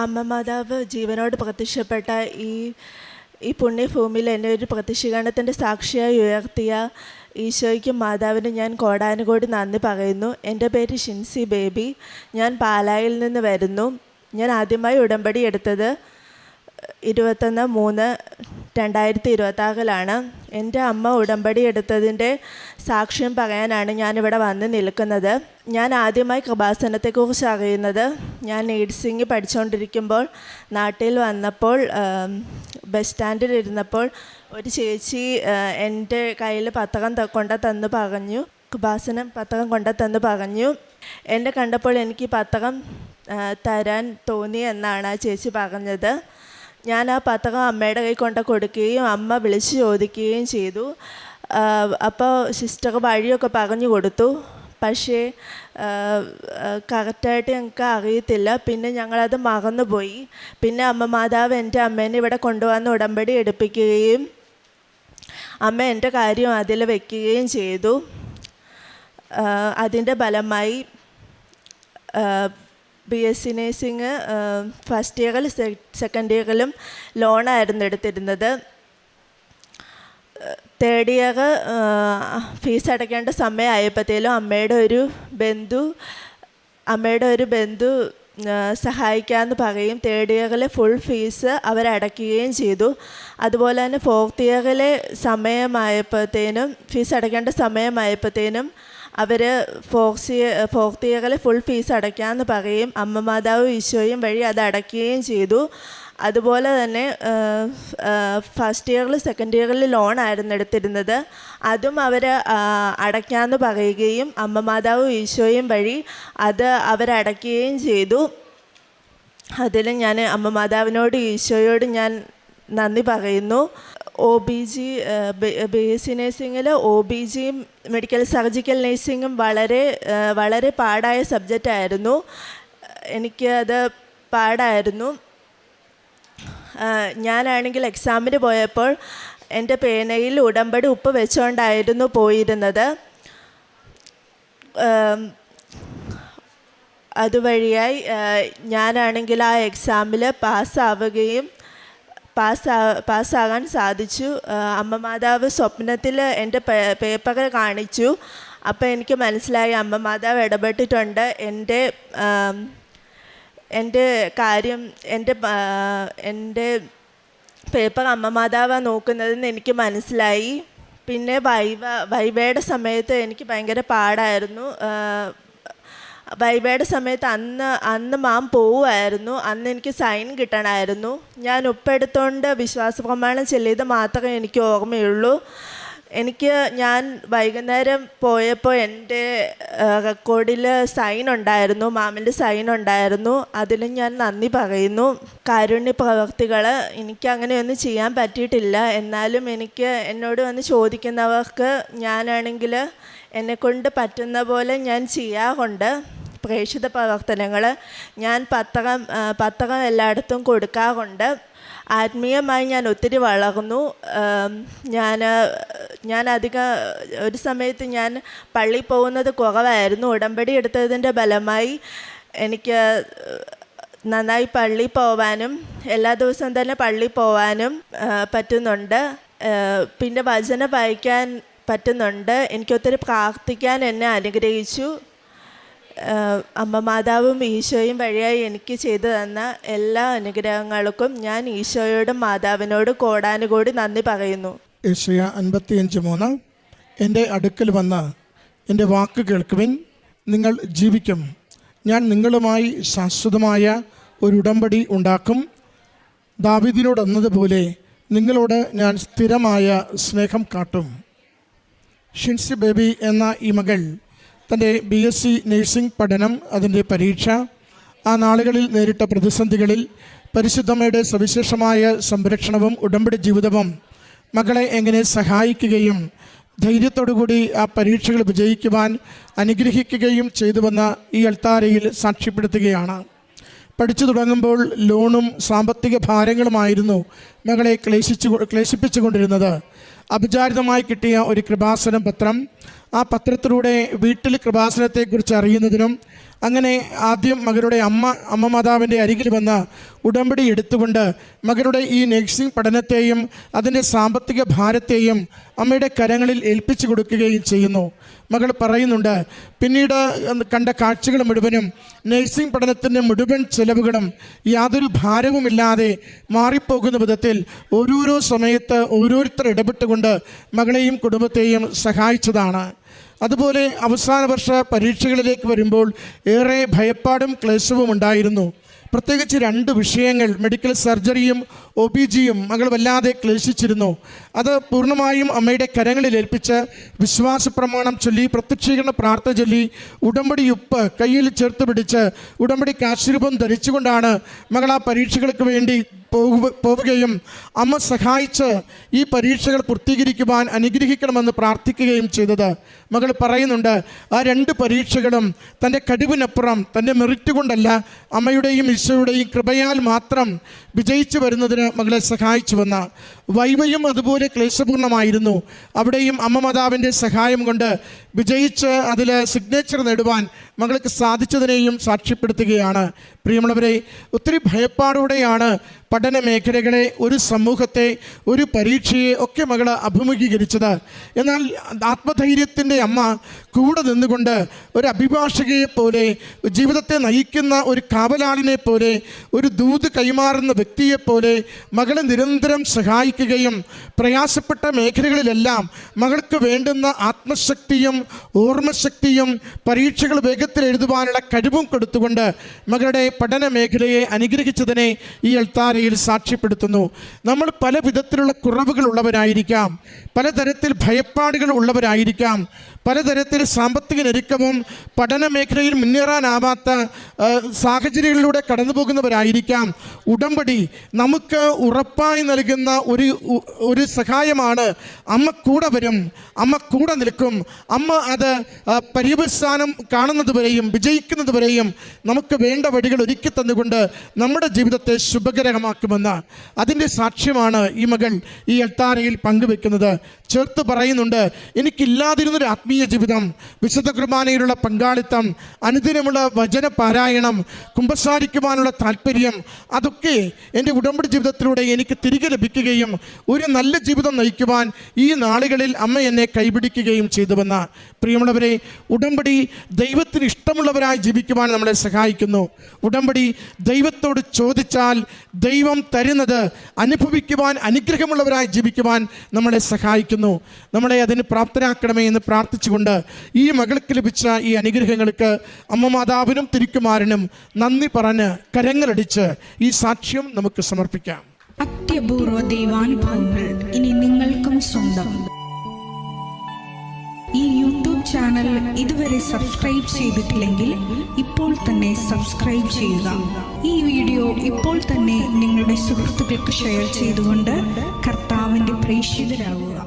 അമ്മ മാതാവ് ജീവനോട് പ്രത്യക്ഷപ്പെട്ട ഈ പുണ്യഭൂമിയിൽ എന്നെ ഒരു പ്രത്യക്ഷീകരണത്തിൻ്റെ സാക്ഷിയായി ഉയർത്തിയ ഈശോയ്ക്കും മാതാവിനും ഞാൻ കോടാനുകോടി നന്ദി പറയുന്നു. എൻ്റെ പേര് ഷിൻസി ബേബി. ഞാൻ പാലായിൽ നിന്ന് വരുന്നു. ഞാൻ ആദ്യമായി ഉടമ്പടി എടുത്തത് 21/3/2026 എൻ്റെ അമ്മ ഉടമ്പടി എടുത്തതിൻ്റെ സാക്ഷ്യം പറയാനാണ് ഞാനിവിടെ വന്ന് നിൽക്കുന്നത്. ഞാൻ ആദ്യമായി കൃപാസനത്തെക്കുറിച്ച് അറിയുന്നത് ഞാൻ നേഴ്സിംഗ് പഠിച്ചുകൊണ്ടിരിക്കുമ്പോൾ നാട്ടിൽ വന്നപ്പോൾ ബസ് സ്റ്റാൻഡിലിരുന്നപ്പോൾ ഒരു ചേച്ചി എൻ്റെ കയ്യിൽ പത്രം കൊണ്ടുതന്ന് പറഞ്ഞു, കൃപാസനം പത്രം കൊണ്ടുതന്ന് പറഞ്ഞു. എന്നെ കണ്ടപ്പോൾ എനിക്ക് പത്രം തരാൻ തോന്നി എന്നാണ് ആ ചേച്ചി പറഞ്ഞത്. ഞാൻ ആ പത്രം അമ്മയുടെ കൈ കൊണ്ട് കൊടുക്കുകയും അമ്മ വിളിച്ച് ചോദിക്കുകയും ചെയ്തു. അപ്പോൾ സിസ്റ്റർ വഴിയൊക്കെ പറഞ്ഞു കൊടുത്തു. പക്ഷേ കറക്റ്റായിട്ട് ഞങ്ങൾക്ക് അറിയത്തില്ല. പിന്നെ ഞങ്ങളത് മറന്നുപോയി. പിന്നെ അമ്മ മാതാവ് എൻ്റെ അമ്മേനെ ഇവിടെ കൊണ്ടുവന്ന് ഉടമ്പടി എടുപ്പിക്കുകയും അമ്മ എൻ്റെ കാര്യം അതിൽ വയ്ക്കുകയും ചെയ്തു. അതിൻ്റെ ഫലമായി BSc നേഴ്സിംഗ് ഫസ്റ്റ് ഇയറിലും സെക്കൻഡ് ഇയറിലും ലോണായിരുന്നു എടുത്തിരുന്നത്. തേർഡ് ഇയർ ഫീസ് അടയ്ക്കേണ്ട സമയമായപ്പോഴത്തേലും അമ്മയുടെ ഒരു ബന്ധു സഹായിക്കാമെന്ന് പറയും. തേർഡ് ഇയറിലെ ഫുൾ ഫീസ് അവരടയ്ക്കുകയും ചെയ്തു. അതുപോലെ തന്നെ ഫോർത്ത് ഇയറിലെ ഫീസ് അടയ്ക്കേണ്ട സമയമായപ്പോഴത്തേനും അവർ ഫോർത്ത് ഇയറിലെ ഫുൾ ഫീസ് അടയ്ക്കാമെന്ന് പറയും. അമ്മ മാതാവ് ഈശോയും വഴി അത് അടയ്ക്കുകയും ചെയ്തു. അതുപോലെ തന്നെ ഫസ്റ്റ് ഇയറിൽ സെക്കൻഡ് ഇയറിൽ ലോണായിരുന്നു എടുത്തിരുന്നത്. അതും അവർ അടയ്ക്കാമെന്ന് പറയുകയും അമ്മ മാതാവ് ഈശോയും വഴി അത് അവരടയ്ക്കുകയും ചെയ്തു. അതിൽ ഞാൻ അമ്മ മാതാവിനോട് ഈശോയോട് ഞാൻ നന്ദി പറയുന്നു. OBG BSc നേഴ്സിങ്ങിൽ OBGയും മെഡിക്കൽ സർജിക്കൽ നേഴ്സിങ്ങും വളരെ പാടായ സബ്ജക്റ്റായിരുന്നു. എനിക്കത് പാടായിരുന്നു. ഞാനാണെങ്കിൽ എക്സാമിന് പോയപ്പോൾ എൻ്റെ പേനയിൽ ഉടമ്പടി ഉപ്പ് വെച്ചുകൊണ്ടായിരുന്നു പോയിരുന്നത്. അതുവഴിയായി ഞാനാണെങ്കിൽ ആ എക്സാമിൽ പാസ്സാകാൻ സാധിച്ചു. അമ്മ മാതാവ് സ്വപ്നത്തിൽ എൻ്റെ പേപ്പർ കാണിച്ചു. അപ്പോൾ എനിക്ക് മനസ്സിലായി അമ്മ മാതാവ് ഇടപെട്ടിട്ടുണ്ട്. എൻ്റെ കാര്യം എൻ്റെ പേപ്പർ അമ്മ മാതാവാണ് നോക്കുന്നതെന്ന് എനിക്ക് മനസ്സിലായി. പിന്നെ വൈവയുടെ സമയത്ത് എനിക്ക് ഭയങ്കര പാടായിരുന്നു. വൈവയുടെ സമയത്ത് അന്ന് മാം പോവുമായിരുന്നു. അന്ന് എനിക്ക് സൈൻ കിട്ടണമായിരുന്നു. ഞാൻ ഉപ്പെടുത്തോണ്ട് വിശ്വാസ പ്രമാണം ചൊല്ലിയത് മാത്രമേ എനിക്ക് ഓർമ്മയുള്ളൂ. ഞാൻ വൈകുന്നേരം പോയപ്പോൾ എൻ്റെ റെക്കോർഡിൽ സൈൻ ഉണ്ടായിരുന്നു, മാമിൻ്റെ സൈൻ ഉണ്ടായിരുന്നു. അതിലും ഞാൻ നന്ദി പറയുന്നു. കാരുണ്യ പ്രവർത്തികൾ എനിക്ക് അങ്ങനെയൊന്നും ചെയ്യാൻ പറ്റിയിട്ടില്ല. എന്നാലും എന്നോട് വന്ന് ചോദിക്കുന്നവർക്ക് ഞാനാണെങ്കിൽ എന്നെക്കൊണ്ട് പറ്റുന്ന പോലെ ഞാൻ ചെയ്യാറുണ്ട്. പ്രേക്ഷിത പ്രവർത്തനങ്ങൾ ഞാൻ പത്രം എല്ലായിടത്തും കൊടുക്കാറുണ്ട്. ആത്മീയമായി ഞാൻ ഒത്തിരി വളർന്നു. ഞാൻ ഒരു സമയത്ത് ഞാൻ പള്ളിയിൽ പോകുന്നത് കുറവായിരുന്നു. ഉടമ്പടി എടുത്തതിൻ്റെ ഫലമായി എനിക്ക് നന്നായി പള്ളിയിൽ പോവാനും എല്ലാ ദിവസവും തന്നെ പള്ളിയിൽ പോവാനും പറ്റുന്നുണ്ട്. പിന്നെ വചനം വായിക്കാൻ പറ്റുന്നുണ്ട്. എനിക്കൊത്തിരി പ്രാർത്ഥിക്കാൻ എന്നെ അനുഗ്രഹിച്ചു. അമ്മ മാതാവും ഈശോയും വഴിയായി എനിക്ക് ചെയ്തു തന്ന എല്ലാ അനുഗ്രഹങ്ങൾക്കും ഞാൻ ഈശോയോടും മാതാവിനോടും കോടാനുകോടി നന്ദി പറയുന്നു. യെശയ്യാ 55:3 എൻ്റെ അടുക്കൽ വന്ന് എൻ്റെ വാക്ക് കേൾക്കുവിൻ, നിങ്ങൾ ജീവിക്കും. ഞാൻ നിങ്ങളുമായി ശാശ്വതമായ ഒരു ഉടമ്പടി ഉണ്ടാക്കും. ദാവീദിനോട് എന്നതുപോലെ നിങ്ങളോട് ഞാൻ സ്ഥിരമായ സ്നേഹം കാട്ടും. ഷിൻസി ബേബി എന്ന ഈ മകൾ തൻ്റെ BSc നേഴ്സിംഗ് പഠനം, അതിൻ്റെ പരീക്ഷ, ആ നാളുകളിൽ നേരിട്ട പ്രതിസന്ധികളിൽ പരിശുദ്ധമ്മയുടെ സവിശേഷമായ സംരക്ഷണവും ഉടമ്പടി ജീവിതവും മകളെ എങ്ങനെ സഹായിക്കുകയും ധൈര്യത്തോടുകൂടി ആ പരീക്ഷകൾ വിജയിക്കുവാൻ അനുഗ്രഹിക്കുകയും ചെയ്തുവെന്ന ഈ അൾത്താരയിൽ സാക്ഷ്യപ്പെടുത്തുകയാണ്. പഠിച്ചു തുടങ്ങുമ്പോൾ ലോണും സാമ്പത്തിക ഭാരങ്ങളുമായിരുന്നു മകളെ ക്ലേശിപ്പിച്ചുകൊണ്ടിരുന്നത്. അപചാരിതമായി കിട്ടിയ ഒരു കൃപാസന പത്രം. ആ പത്രത്തിലൂടെ വീട്ടിൽ കൃപാസനത്തെക്കുറിച്ച് അറിയുന്നതിനും അങ്ങനെ ആദ്യം മകളുടെ അമ്മ മാതാവിൻ്റെ അരികിൽ വന്ന് ഉടമ്പടി എടുത്തുകൊണ്ട് മകളുടെ ഈ നഴ്സിംഗ് പഠനത്തെയും അതിൻ്റെ സാമ്പത്തിക ഭാരത്തെയും അമ്മയുടെ കരങ്ങളിൽ ഏൽപ്പിച്ചു കൊടുക്കുകയും ചെയ്യുന്നു. മകൾ പറയുന്നുണ്ട്, പിന്നീട് കണ്ട കാഴ്ചകൾ മുഴുവനും നഴ്സിംഗ് പഠനത്തിൻ്റെ മുഴുവൻ ചെലവുകളും യാതൊരു ഭാരവുമില്ലാതെ മാറിപ്പോകുന്ന വിധത്തിൽ ഓരോരോ സമയത്ത് ഓരോരുത്തർ ഇടപെട്ടുകൊണ്ട് മകളെയും കുടുംബത്തെയും സഹായിച്ചതാണ്. അതുപോലെ അവസാന വർഷ പരീക്ഷകളിലേക്ക് വരുമ്പോൾ ഏറെ ഭയപ്പാടും ക്ലേശവും ഉണ്ടായിരുന്നു. പ്രത്യേകിച്ച് 2 വിഷയങ്ങൾ, മെഡിക്കൽ സർജറിയും OBGയും മകൾ വല്ലാതെ ക്ലേശിച്ചിരുന്നു. അത് പൂർണ്ണമായും അമ്മയുടെ കരങ്ങളിൽ ഏൽപ്പിച്ച് വിശ്വാസ പ്രമാണം ചൊല്ലി, പ്രത്യക്ഷീകരണ പ്രാർത്ഥന ചൊല്ലി, ഉടമ്പടി ഉപ്പ് കയ്യിൽ ചേർത്ത് പിടിച്ച് ഉടമ്പടി കാശുരൂപം ധരിച്ചുകൊണ്ടാണ് മകൾ ആ പരീക്ഷകൾക്ക് വേണ്ടി പോവുകയും അമ്മ സഹായിച്ച് ഈ പരീക്ഷകൾ പൂർത്തീകരിക്കുവാൻ അനുഗ്രഹിക്കണമെന്ന് പ്രാർത്ഥിക്കുകയും ചെയ്തത്. മകൾ പറയുന്നുണ്ട്, ആ 2 പരീക്ഷകളും തൻ്റെ കഴിവിനപ്പുറം തൻ്റെ മെറിറ്റ് കൊണ്ടല്ല, അമ്മയുടെയും ഈശോയുടെയും കൃപയാൽ മാത്രം വിജയിച്ചു വരുന്നതിന് മകളെ സഹായിച്ചുവെന്ന. വൈവയും അതുപോലെ ക്ലേശപൂർണ്ണമായിരുന്നു. അവിടെയും അമ്മ മാതാവിൻ്റെ സഹായം കൊണ്ട് വിജയിച്ച് അതിൽ സിഗ്നേച്ചർ നേടുവാൻ മകൾക്ക് സാധിച്ചതിനെയും സാക്ഷ്യപ്പെടുത്തുകയാണ്. പ്രിയമുള്ളവരെ, ഒത്തിരി ഭയപ്പാടോടെയാണ് പഠന മേഖലകളെ, ഒരു സമൂഹത്തെ, ഒരു പരീക്ഷയെ ഒക്കെ മകൾ അഭിമുഖീകരിച്ചത്. എന്നാൽ ആത്മധൈര്യത്തിൻ്റെ അമ്മ കൂടെ നിന്നുകൊണ്ട് ഒരു അഭിഭാഷകയെ പോലെ, ജീവിതത്തെ നയിക്കുന്ന ഒരു കാവലാളിനെ പോലെ, ഒരു ദൂത് കൈമാറുന്ന വ്യക്തിയെപ്പോലെ മകളെ നിരന്തരം സഹായിക്കുകയും പ്രയാസപ്പെട്ട മേഖലകളിലെല്ലാം മകൾക്ക് വേണ്ടുന്ന ആത്മശക്തിയും ഓർമ്മശക്തിയും പരീക്ഷകൾ വേഗത്തിൽ എഴുതുവാനുള്ള കഴിവും കൊടുത്തുകൊണ്ട് മകളുടെ പഠന മേഖലയെ അനുഗ്രഹിച്ചതിനെ ഈ അൾത്താരയിൽ സാക്ഷ്യപ്പെടുത്തുന്നു. നമ്മൾ പല വിധത്തിലുള്ള കുറവുകൾ ഉള്ളവരായിരിക്കാം, പലതരത്തിൽ ഭയപ്പാടുകൾ ഉള്ളവരായിരിക്കാം, പലതരത്തിൽ സാമ്പത്തിക ഞെരുക്കവും പഠന മേഖലയിൽ മുന്നേറാനാവാത്ത സാഹചര്യങ്ങളിലൂടെ കടന്നു പോകുന്നവരായിരിക്കാം. ഉടമ്പടി നമുക്ക് ഉറപ്പായി നൽകുന്ന ഒരു സഹായമാണ്. അമ്മ കൂടെ വരും, അമ്മ കൂടെ നിൽക്കും. അമ്മ അത് പര്യവസാനം കാണുന്നതുവരെയും വിജയിക്കുന്നതുവരെയും നമുക്ക് വേണ്ട വഴികൾ ഒരുക്കി തന്നുകൊണ്ട് നമ്മുടെ ജീവിതത്തെ ശുഭകരമാക്കുമെന്ന് അതിൻ്റെ സാക്ഷ്യമാണ് ഈ മകൾ ഈ അൾത്താരയിൽ പങ്കുവെക്കുന്നത്. ചേർത്ത് പറയുന്നുണ്ട്, എനിക്കില്ലാതിരുന്നൊരു ആത്മീയ ജീവിതം, വിശുദ്ധ കുർബാനയിലുള്ള പങ്കാളിത്തം, അനുദിനമുള്ള വചന പാരായണം, കുമ്പസാരിക്കുവാനുള്ള താല്പര്യം, അതൊക്കെ എൻ്റെ ഉടമ്പടി ജീവിതത്തിലൂടെ എനിക്ക് തിരികെ ലഭിക്കുകയും ഒരു നല്ല ജീവിതം നയിക്കുവാൻ ഈ നാളുകളിൽ അമ്മ എന്നെ കൈപിടിക്കുകയും ചെയ്തുവെന്ന. പ്രിയമുള്ളവരെ, ഉടമ്പടി ദൈവത്തിന് ഇഷ്ടമുള്ളവരായി ജീവിക്കുവാൻ നമ്മളെ സഹായിക്കുന്നു. ഉടമ്പടി ദൈവത്തോട് ചോദിച്ചാൽ ദൈവം തരുന്നത് അനുഭവിക്കുവാൻ, അനുഗ്രഹമുള്ളവരായി ജീവിക്കുവാൻ നമ്മളെ സഹായിക്കുന്നു. നമ്മളെ അതിന് പ്രാപ്തരാക്കണമേ എന്ന് പ്രാർത്ഥിച്ചുകൊണ്ട് ഈ മകൾക്ക് ലഭിച്ച ഈ അനുഗ്രഹങ്ങൾക്ക് അമ്മ മാതാവിനും തിരുക്കുമാരനും നന്ദി പറഞ്ഞ് കരങ്ങളടിച്ച് ഈ സാക്ഷ്യം നമുക്ക് സമർപ്പിക്കാം. അത്യപൂർവ ദൈവാനുഭവങ്ങൾ ഇനി നിങ്ങൾക്കും സ്വന്തം. ഈ യൂട്യൂബ് ചാനൽ ഇതുവരെ സബ്സ്ക്രൈബ് ചെയ്തിട്ടില്ലെങ്കിൽ ഇപ്പോൾ തന്നെ സബ്സ്ക്രൈബ് ചെയ്യുക. ഈ വീഡിയോ ഇപ്പോൾ തന്നെ നിങ്ങളുടെ സുഹൃത്തുക്കൾക്ക് ഷെയർ ചെയ്തുകൊണ്ട് കർത്താവിൻ്റെ പ്രേക്ഷിതരാകുക.